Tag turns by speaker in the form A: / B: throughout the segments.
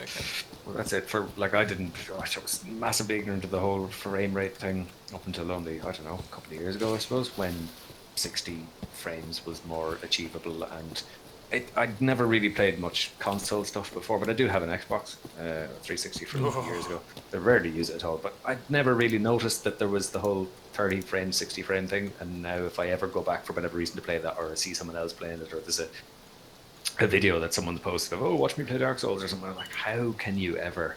A: making.
B: Well, that's it. For like, I was massively ignorant of the whole frame rate thing up until only, I don't know, a couple of years ago, I suppose, when 60 frames was more achievable. And I'd never really played much console stuff before, but I do have an Xbox 360 from years ago. I rarely use it at all, but I'd never really noticed that there was the whole 30 frame, 60 frame thing. And now, if I ever go back for whatever reason to play that, or I see someone else playing it, or there's a video that someone posted of, oh, watch me play Dark Souls or something. I'm like, how can you ever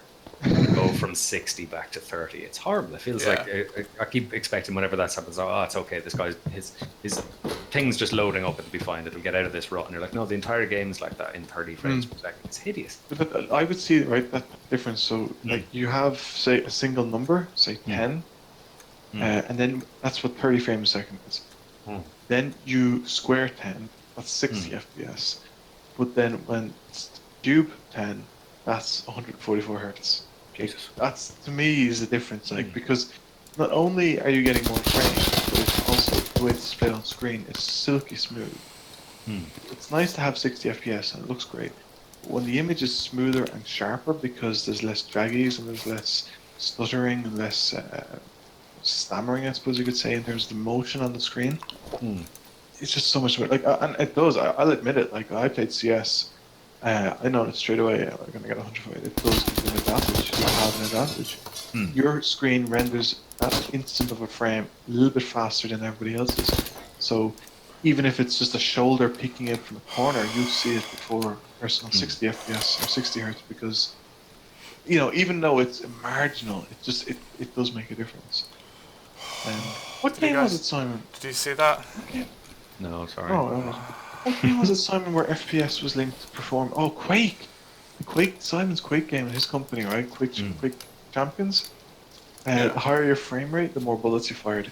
B: go from 60 back to 30? It's horrible. It feels like I keep expecting whenever that happens, oh, it's okay. This guy's his thing's just loading up. It'll be fine. It'll get out of this rut. And you're like, no, the entire game's like that in 30 frames per second. It's hideous.
C: But I would see that difference. So like you have say a single number, say 10, and then that's what 30 frames a second is. Then you square 10. That's 60 FPS. But then when it's cube 10, that's 144 hertz.
B: Jesus.
C: That's, to me, is the difference. Like, because not only are you getting more frames, but it's also the way it's displayed on screen. It's silky smooth. It's nice to have 60 FPS and it looks great. But when the image is smoother and sharper because there's less draggies and there's less stuttering and less stammering, I suppose you could say, in terms of the motion on the screen. It's just so much better. Like, and it does. I'll admit it. Like, I played CS. I noticed straight away I'm gonna get 100. It does give you an advantage. You have an advantage. Your screen renders that instant of a frame a little bit faster than everybody else's. So even if it's just a shoulder peeking out from the corner, you see it before a person on 60 FPS or 60 hertz because, you know, even though it's marginal, it does make a difference. What game was it, Simon?
A: Did you see that?
C: Okay.
B: No, sorry.
C: What game was it, Simon, where FPS was linked to perform? Oh, Quake! Simon's Quake game and his company, right? Quake Champions. The higher your frame rate, the more bullets you fired.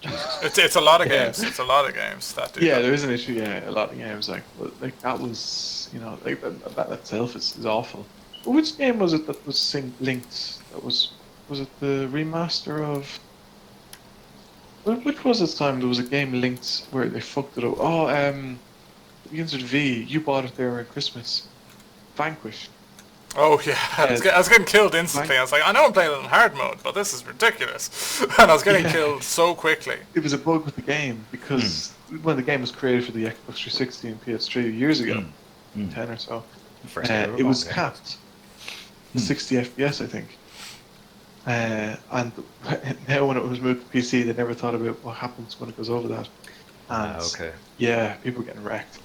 A: It's a lot of games. It's a lot of games that do.
C: Yeah, there is an issue. Yeah, a lot of games like that was, you know, like that itself is awful. But which game was it that was linked? That was it the remaster of? Which was this time there was a game linked where they fucked it up? Oh, it begins with V. You bought it there at Christmas. Vanquish.
A: Oh yeah, I was getting killed instantly. I was like, I know I'm playing it in hard mode, but this is ridiculous. And I was getting killed so quickly.
C: It was a bug with the game because when the game was created for the Xbox 360 and PS3 years ago, 10 or so, it was capped. 60 FPS, I think. And now when it was moved to PC, they never thought about what happens when it goes over that. And yeah, people are getting wrecked.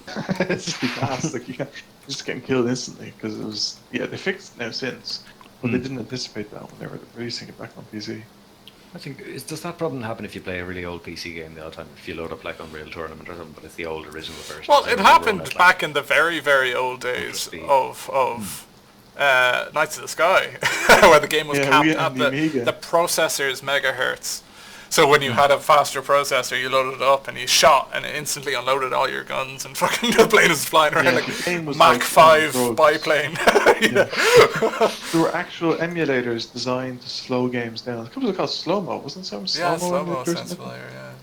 C: It's just fast. Like you're just getting killed instantly because it was. Yeah, they fixed it now since, but they didn't anticipate that when they were releasing it back on PC.
B: I think does that problem happen if you play a really old PC game the old time? If you load up like Unreal Tournament or something, but it's the old original version.
A: Well, it happened back in the very, very old days of Knights of the Sky, where the game was capped at the processor's megahertz. So when you had a faster processor, you loaded it up and you shot, and it instantly unloaded all your guns, and fucking the plane was flying around like Mach 5 biplane.
C: There were actual emulators designed to slow games down. It was called slow-mo, wasn't it?
A: Slow-mo sounds familiar,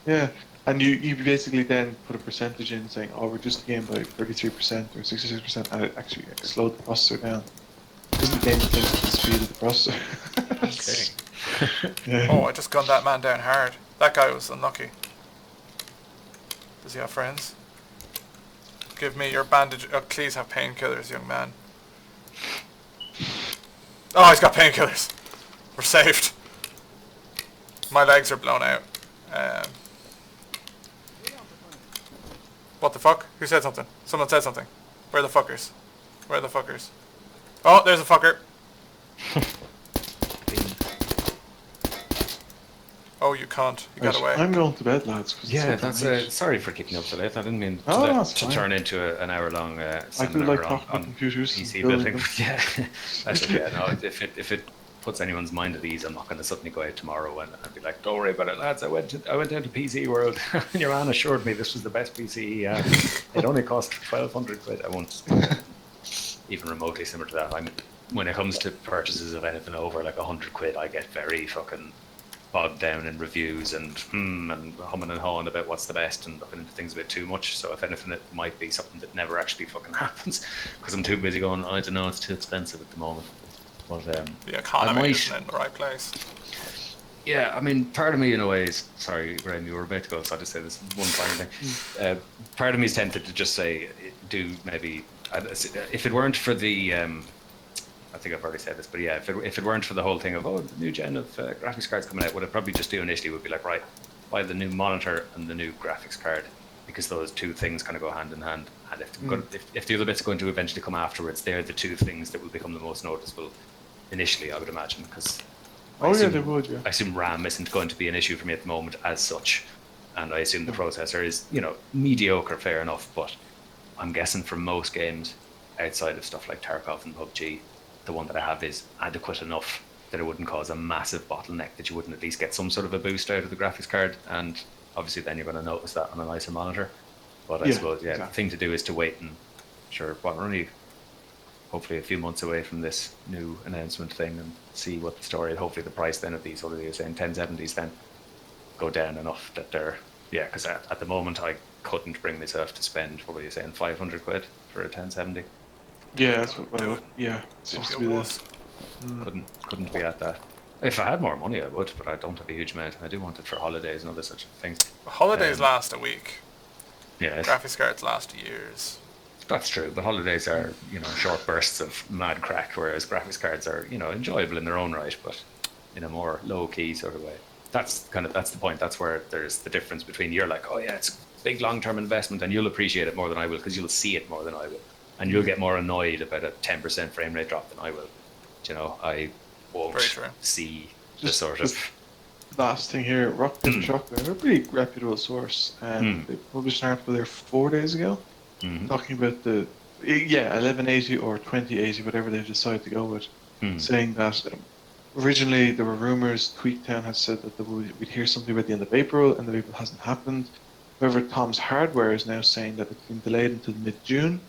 C: Yeah, and you basically then put a percentage in saying, oh, reduce the game by 33% or 66%, and it actually slowed the processor down. Because the game thinks the speed of the processor.
A: Oh, I just gunned that man down hard. That guy was unlucky. Does he have friends? Give me your bandage. Oh, please have painkillers, young man. Oh, he's got painkillers. We're saved. My legs are blown out. What the fuck? Who said something? Someone said something. Where are the fuckers? Where are the fuckers? Oh, there's a fucker. Oh, you can't. You got away.
C: I'm going to bed, lads.
B: Yeah, that's sorry for keeping up so late. I didn't mean to turn into an hour-long seminar on
C: computers,
B: PC building. Yeah, actually, yeah. No, if it puts anyone's mind at ease, I'm not going to suddenly go out tomorrow and be like, "Don't worry about it, lads. I went down to PC World, and your man assured me this was the best PC he had. It only cost 1,200 quid. I won't even remotely similar to that. When it comes to purchases of anything over like 100 quid, I get very fucking bogged down in reviews and humming and hawing about what's the best and looking into things a bit too much. So if anything, it might be something that never actually fucking happens because I'm too busy going, I don't know, it's too expensive at the moment. But
A: the economy isn't in the right place.
B: Yeah, I mean, part of me in a way is, sorry, Graham, you were about to go, so I'll just say this one final thing. Part of me is tempted to just say, do maybe, if it weren't for the, I think I've already said this, but yeah, if it weren't for the whole thing of, the new gen of graphics cards coming out, what I'd probably just do initially would be like, right, buy the new monitor and the new graphics card, because those two things kind of go hand in hand. And if the other bits are going to eventually come afterwards, they're the two things that will become the most noticeable initially, I would imagine, because I assume RAM isn't going to be an issue for me at the moment as such, and I assume the processor is, mediocre, fair enough, but I'm guessing for most games outside of stuff like Tarkov and PUBG, the one that I have is adequate enough that it wouldn't cause a massive bottleneck, that you wouldn't at least get some sort of a boost out of the graphics card, and obviously then you're going to notice that on a nicer monitor. But I suppose, exactly. The thing to do is to wait and, we're only hopefully a few months away from this new announcement thing and see what the story, and hopefully the price then of these, what are you saying, 1070s then go down enough that they're, because at the moment I couldn't bring myself to spend, what were you saying, 500 quid for a 1070?
C: Yeah, that's what I would, seems to be this.
B: Couldn't be at that. If I had more money I would, but I don't have a huge amount. I do want it for holidays and other such things.
A: Holidays last a week.
B: Yeah.
A: Graphics cards last years.
B: That's true, but holidays are, short bursts of mad crack, whereas graphics cards are, enjoyable in their own right, but in a more low-key sort of way. That's the point. That's where there's the difference between, you're like, oh yeah, it's a big long-term investment, and you'll appreciate it more than I will because you'll see it more than I will, and you'll get more annoyed about a 10% frame rate drop than I will. I won't see the sort of...
C: Last thing here, Rock Paper Shotgun, they're a pretty reputable source, and they published an article there 4 days ago, talking about the 1180 or 2080, whatever they've decided to go with, saying that originally there were rumors, Tweaktown had said that we'd hear something about the end of April, and the April hasn't happened. However, Tom's Hardware is now saying that it's been delayed until mid-June.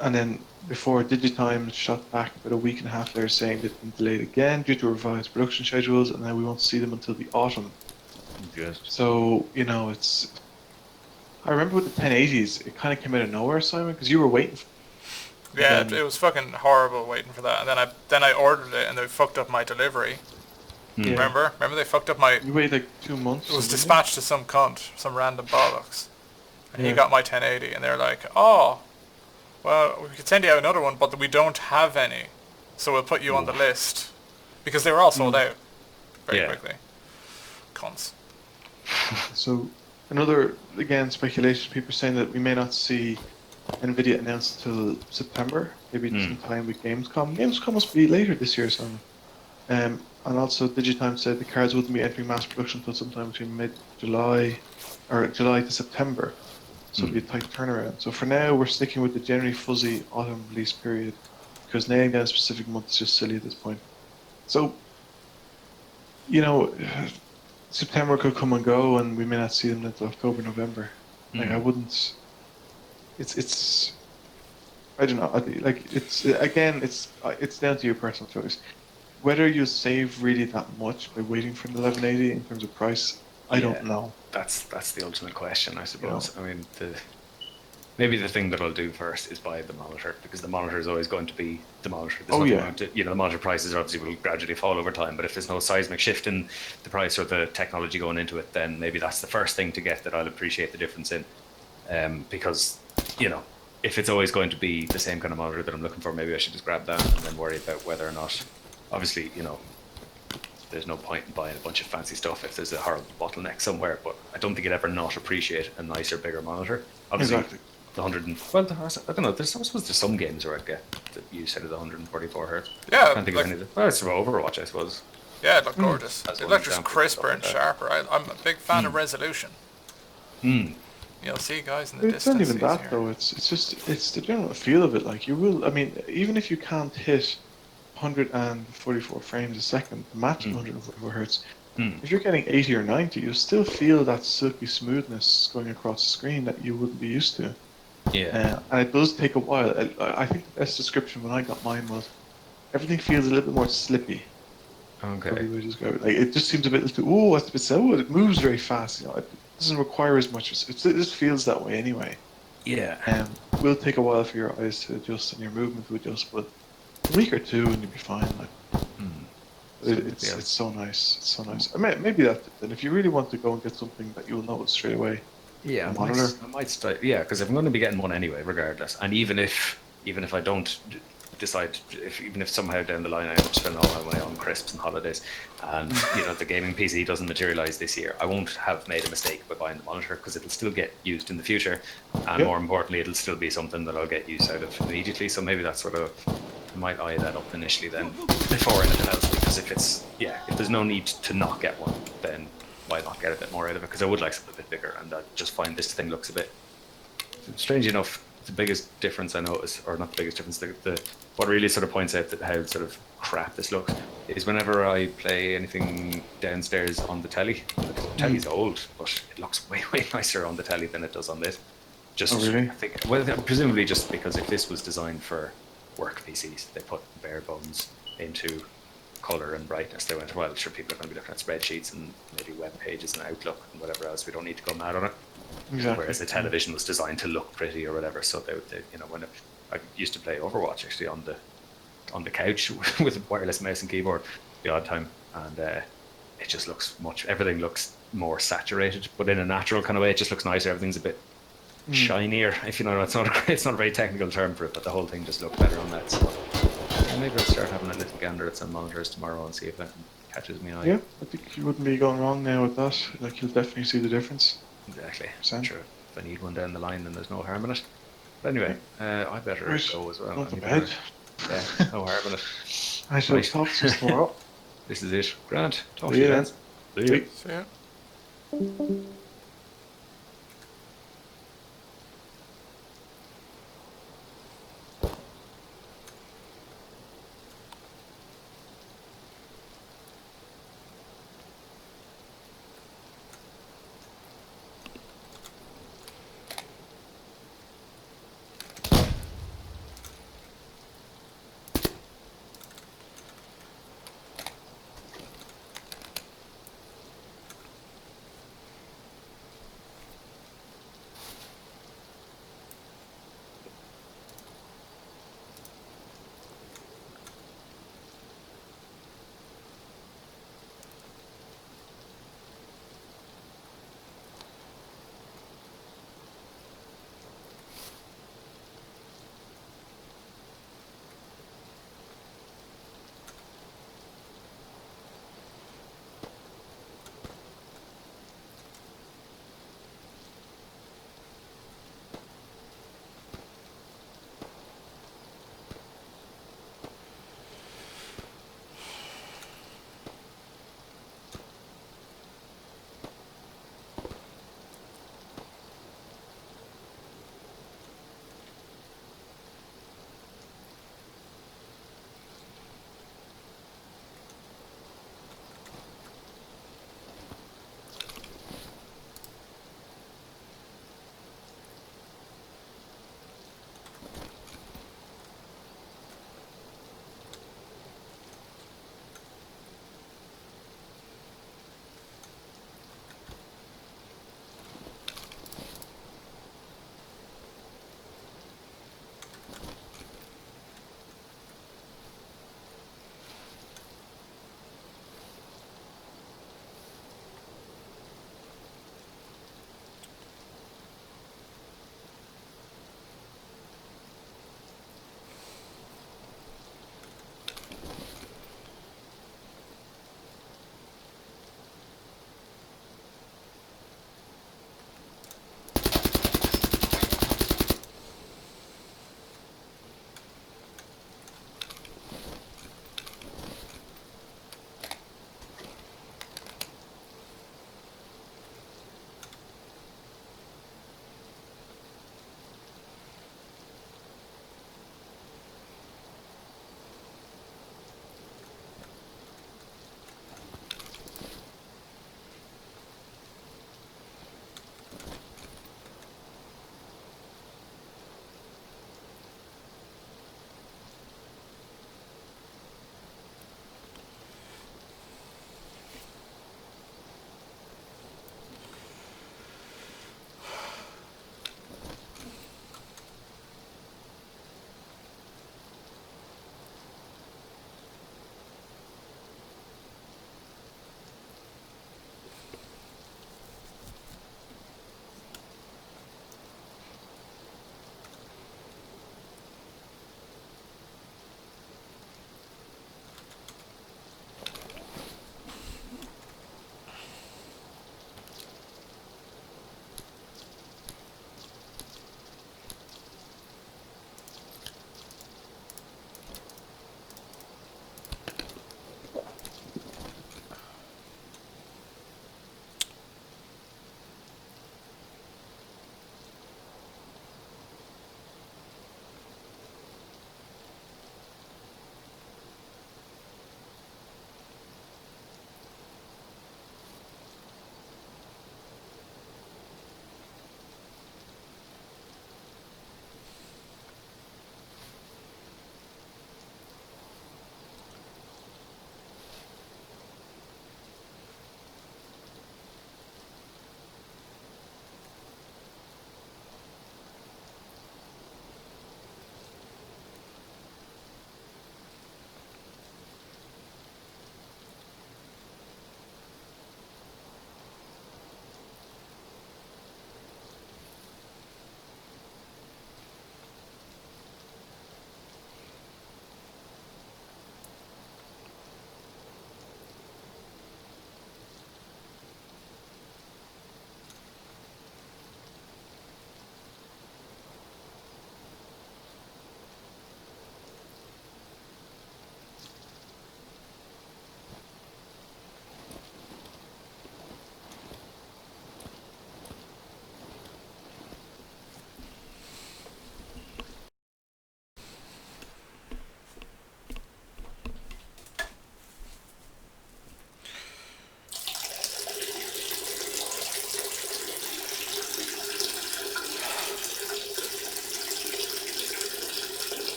C: And then before, Digitime shot back about a week and a half later saying that it's been delayed again due to revised production schedules, and now we won't see them until the autumn.
B: Good.
C: So, it's... I remember with the 1080s, it kind of came out of nowhere, Simon, because you were waiting for it.
A: Yeah, it was fucking horrible waiting for that. And then I ordered it, and they fucked up my delivery. Remember they fucked up my...
C: You waited like 2 months.
A: It was dispatched to some cunt, some random bollocks. And he got my 1080, and they're like, oh... Well, we could send you out another one, but we don't have any. So we'll put you on the list. Because they were all sold out very quickly. Cunts.
C: So, another, again, speculation. People saying that we may not see NVIDIA announced until September. Maybe sometime with Gamescom. Gamescom must be later this year, so. And also, Digitime said the cards wouldn't be entering mass production until sometime between mid-July, or July to September. So it'll be a tight turnaround. So for now, we're sticking with the generally fuzzy autumn release period, because nailing down a specific month is just silly at this point. So, September could come and go, and we may not see them until October, November. Like, I wouldn't... It's... I don't know. It's down to your personal choice. Whether you save really that much by waiting for the 1180 in terms of price, I don't know.
B: That's the ultimate question, I suppose. I mean, maybe the thing that I'll do first is buy the monitor, because the monitor is always going to be the monitor. The monitor prices obviously will gradually fall over time, but if there's no seismic shift in the price or the technology going into it, then maybe that's the first thing to get that I'll appreciate the difference in. Because, if it's always going to be the same kind of monitor that I'm looking for, maybe I should just grab that and then worry about whether or not, obviously, there's no point in buying a bunch of fancy stuff if there's a horrible bottleneck somewhere, but I don't think you'd ever not appreciate a nicer, bigger monitor. Obviously, the 100 and... Well, I don't know, I suppose there's some games where I'd get the use out of the 144 Hz.
A: Yeah.
B: I can't think of any... Well, it's Overwatch, I suppose.
A: Yeah, it looked gorgeous. It looked just crisper and sharper. I'm a big fan of resolution. You'll see guys in the distance.
C: It's not even that, though. It's the general feel of it. Like, you will... I mean, even if you can't hit 144 frames a second, match 144 hertz. If you're getting 80 or 90, you'll still feel that silky smoothness going across the screen that you wouldn't be used to.
B: Yeah.
C: And it does take a while. I think the best description when I got mine was everything feels a little bit more slippy.
B: Okay.
C: Probably just go, like, it just seems a bit too. Oh, it's a bit slow. It moves very fast. You know, it doesn't require as much. It just feels that way anyway.
B: Yeah.
C: It will take a while for your eyes to adjust and your movement to adjust, but a week or two and you'll be fine. Like, it's so nice. It's so nice. Maybe that's it. Then if you really want to go and get something that you'll notice straight away,
B: yeah,
C: a monitor.
B: I might start. Yeah, because I'm going to be getting one anyway, regardless. And even if I don't decide, even if somehow down the line I end up spending all my money on crisps and holidays, and the gaming PC doesn't materialize this year, I won't have made a mistake by buying the monitor, because it'll still get used in the future, and more importantly, it'll still be something that I'll get use out of immediately. So maybe that's sort of, I might eye that up initially then before anything else, because if there's no need to not get one, then why not get a bit more out of it? Because I would like something a bit bigger, and I just find this thing looks a bit, strange enough, the biggest difference I notice, or not the biggest difference, what really sort of points out that how sort of crap this looks is whenever I play anything downstairs on the telly. The telly's old, but it looks way nicer on the telly than it does on this. Just,
C: really?
B: I think, well, presumably just because if this was designed for work PCs, they put bare bones into color and brightness. They went, well, sure, people are going to be looking at spreadsheets and maybe web pages and Outlook and whatever else. We don't need to go mad on it.
C: Exactly.
B: Whereas the television was designed to look pretty or whatever. So they when I used to play Overwatch actually on the couch with a wireless mouse and keyboard the odd time, and it just looks everything looks more saturated, but in a natural kind of way. It just looks nicer. Everything's a bit shinier, if you know. It's not a very technical term for it, but the whole thing just looked better on that. So maybe I'll start having a little gander at some monitors tomorrow and see if it catches me eye.
C: Yeah, I think you wouldn't be going wrong now with that. Like, you'll definitely see the difference.
B: Exactly. True. If I need one down the line, then there's no harm in it. But anyway, I better go as well.
C: Go to bed.
B: Yeah, no harm in it.
C: I shall talk to you tomorrow.
B: This is it. Grant, talk to you then.
C: See you.
A: So, yeah.